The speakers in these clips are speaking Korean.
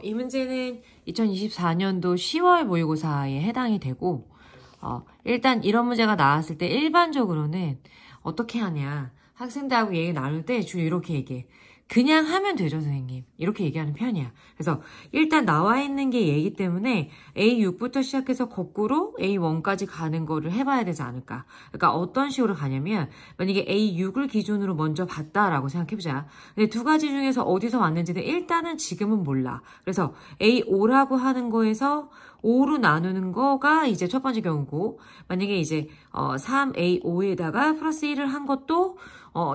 이 문제는 2024년도 10월 모의고사에 해당이 되고, 일단 이런 문제가 나왔을 때 일반적으로는 어떻게 하냐. 학생들하고 얘기 나눌 때 주로 이렇게 얘기해. 그냥 하면 되죠, 선생님. 이렇게 얘기하는 편이야. 그래서 일단 나와 있는 게 얘기 때문에 A6부터 시작해서 거꾸로 A1까지 가는 거를 해봐야 되지 않을까. 그러니까 어떤 식으로 가냐면 만약에 A6을 기준으로 먼저 봤다라고 생각해보자. 근데 두 가지 중에서 어디서 왔는지는 일단은 지금은 몰라. 그래서 A5라고 하는 거에서 5로 나누는 거가 이제 첫 번째 경우고, 만약에 이제 3A5에다가 플러스 1을 한 것도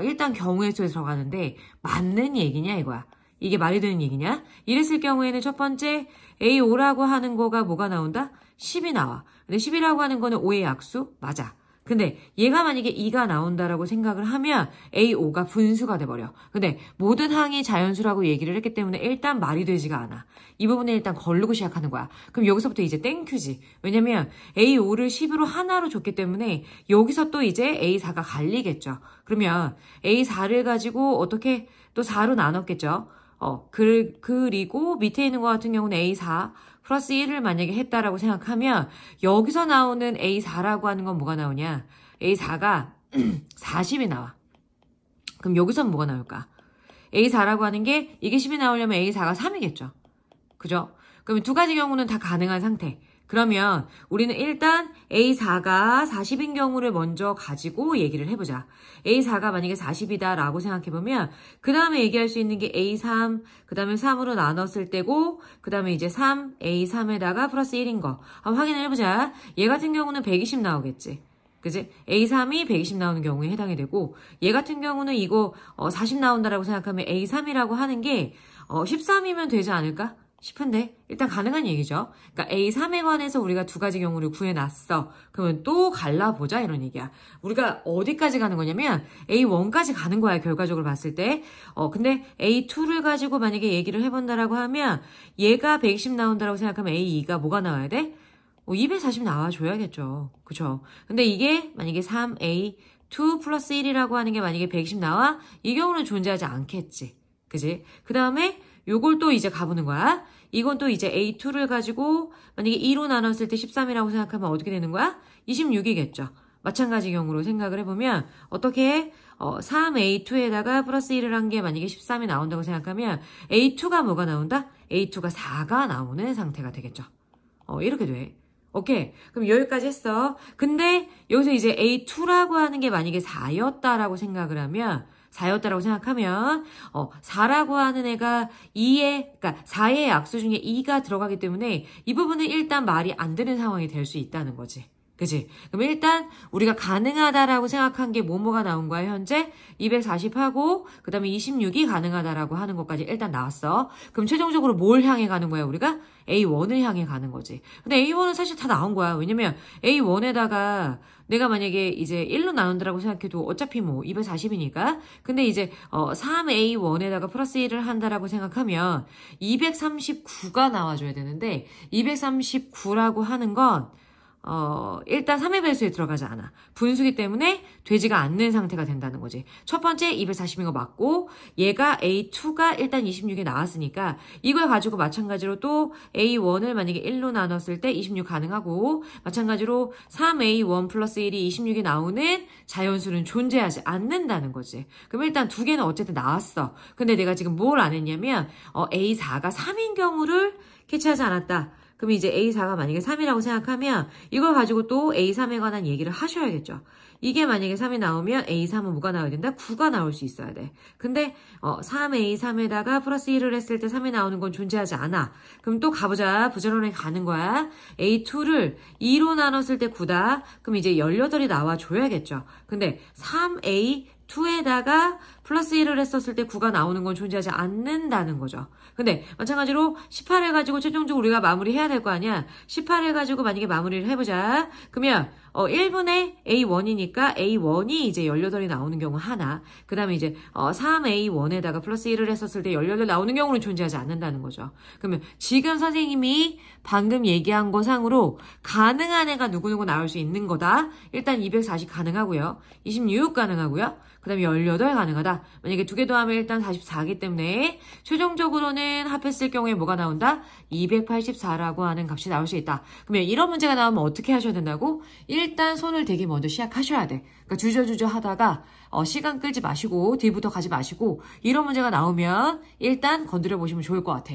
일단 경우의 수에 들어가는데 맞는 얘기냐 이거야. 이게 말이 되는 얘기냐? 이랬을 경우에는 첫 번째 A5라고 하는 거가 뭐가 나온다? 10이 나와. 근데 10이라고 하는 거는 5의 약수? 맞아. 근데 얘가 만약에 2가 나온다라고 생각을 하면 A5가 분수가 돼버려. 근데 모든 항이 자연수라고 얘기를 했기 때문에 일단 말이 되지가 않아. 이 부분에 일단 걸르고 시작하는 거야. 그럼 여기서부터 이제 땡큐지. 왜냐면 A5를 10으로 하나로 줬기 때문에 여기서 또 이제 A4가 갈리겠죠. 그러면 A4를 가지고 어떻게 또 4로 나눴겠죠. 그리고 밑에 있는 것 같은 경우는 A4 플러스 1을 만약에 했다라고 생각하면 여기서 나오는 A4라고 하는 건 뭐가 나오냐? A4가 40이 나와. 그럼 여기서는 뭐가 나올까? A4라고 하는 게 이게 10이 나오려면 A4가 3이겠죠. 그죠? 그러면 두 가지 경우는 다 가능한 상태. 그러면 우리는 일단 A4가 40인 경우를 먼저 가지고 얘기를 해보자. A4가 만약에 40이다 라고 생각해보면 그 다음에 얘기할 수 있는 게 A3, 그 다음에 3으로 나눴을 때고 그 다음에 이제 3, A3에다가 플러스 1인 거. 한번 확인을 해보자. 얘 같은 경우는 120 나오겠지. 그지? A3이 120 나오는 경우에 해당이 되고 얘 같은 경우는 이거 40 나온다라고 생각하면 A3이라고 하는 게 13이면 되지 않을까? 싶은데 일단 가능한 얘기죠. 그러니까 A3에 관해서 우리가 두 가지 경우를 구해놨어. 그러면 또 갈라보자 이런 얘기야. 우리가 어디까지 가는 거냐면 A1까지 가는 거야. 결과적으로 봤을 때. 근데 A2를 가지고 만약에 얘기를 해본다라고 하면 얘가 120 나온다라고 생각하면 A2가 뭐가 나와야 돼? 240 나와줘야겠죠. 그쵸? 근데 이게 만약에 3A2 플러스 1이라고 하는 게 만약에 120 나와? 이 경우는 존재하지 않겠지. 그지? 그 다음에 요걸 또 이제 가보는 거야. 이건 또 이제 A2를 가지고 만약에 2로 나눴을 때 13이라고 생각하면 어떻게 되는 거야? 26이겠죠. 마찬가지 경우로 생각을 해보면 어떻게 해? 3A2에다가 플러스 1을 한 게 만약에 13이 나온다고 생각하면 A2가 뭐가 나온다? A2가 4가 나오는 상태가 되겠죠. 이렇게 돼. 오케이. 그럼 여기까지 했어. 근데 여기서 이제 A2라고 하는 게 만약에 4였다라고 생각을 하면 4였다라고 생각하면 4라고 하는 애가 2의 그러니까 4의 약수 중에 2가 들어가기 때문에 이 부분은 일단 말이 안 되는 상황이 될 수 있다는 거지. 그치? 그럼 일단 우리가 가능하다라고 생각한 게 뭐뭐가 나온 거야 현재? 240하고 그 다음에 26이 가능하다라고 하는 것까지 일단 나왔어. 그럼 최종적으로 뭘 향해 가는 거야 우리가? A1을 향해 가는 거지. 근데 A1은 사실 다 나온 거야. 왜냐면 A1에다가 내가 만약에 이제 1로 나눈다라고 생각해도 어차피 뭐 240이니까. 근데 이제 3A1에다가 플러스 1을 한다라고 생각하면 239가 나와줘야 되는데 239라고 하는 건 일단 3의 배수에 들어가지 않아. 분수기 때문에 되지가 않는 상태가 된다는 거지. 첫 번째 240인 거 맞고 얘가 A2가 일단 26에 나왔으니까 이걸 가지고 마찬가지로 또 A1을 만약에 1로 나눴을 때 26 가능하고 마찬가지로 3A1 플러스 1이 26이 나오는 자연수는 존재하지 않는다는 거지. 그럼 일단 두 개는 어쨌든 나왔어. 근데 내가 지금 뭘 안 했냐면 A4가 3인 경우를 캐치하지 않았다. 그럼 이제 A4가 만약에 3이라고 생각하면 이걸 가지고 또 A3에 관한 얘기를 하셔야겠죠. 이게 만약에 3이 나오면 A3은 뭐가 나와야 된다? 9가 나올 수 있어야 돼. 근데 3A3에다가 플러스 1을 했을 때 3이 나오는 건 존재하지 않아. 그럼 또 가보자. 부전원에 가는 거야. A2를 2로 나눴을 때 9다. 그럼 이제 18이 나와줘야겠죠. 근데 3A2에다가 플러스 1을 했었을 때 9가 나오는 건 존재하지 않는다는 거죠. 근데 마찬가지로 18을 가지고 최종적으로 우리가 마무리해야 될 거 아니야. 18을 가지고 만약에 마무리를 해보자. 그러면 1분의 A1이니까 A1이 이제 18이 나오는 경우 하나. 그 다음에 이제 3A1에다가 플러스 1을 했었을 때 18 나오는 경우는 존재하지 않는다는 거죠. 그러면 지금 선생님이 방금 얘기한 거 상으로 가능한 애가 누구누구 나올 수 있는 거다. 일단 240 가능하고요. 26 가능하고요. 그 다음에 18 가능하다. 있다. 만약에 두 개 더하면 일단 44이기 때문에 최종적으로는 합했을 경우에 뭐가 나온다? 284라고 하는 값이 나올 수 있다. 그러면 이런 문제가 나오면 어떻게 하셔야 된다고? 일단 손을 대기 먼저 시작하셔야 돼. 그러니까 주저주저 하다가 시간 끌지 마시고 뒤부터 가지 마시고 이런 문제가 나오면 일단 건드려 보시면 좋을 것 같아.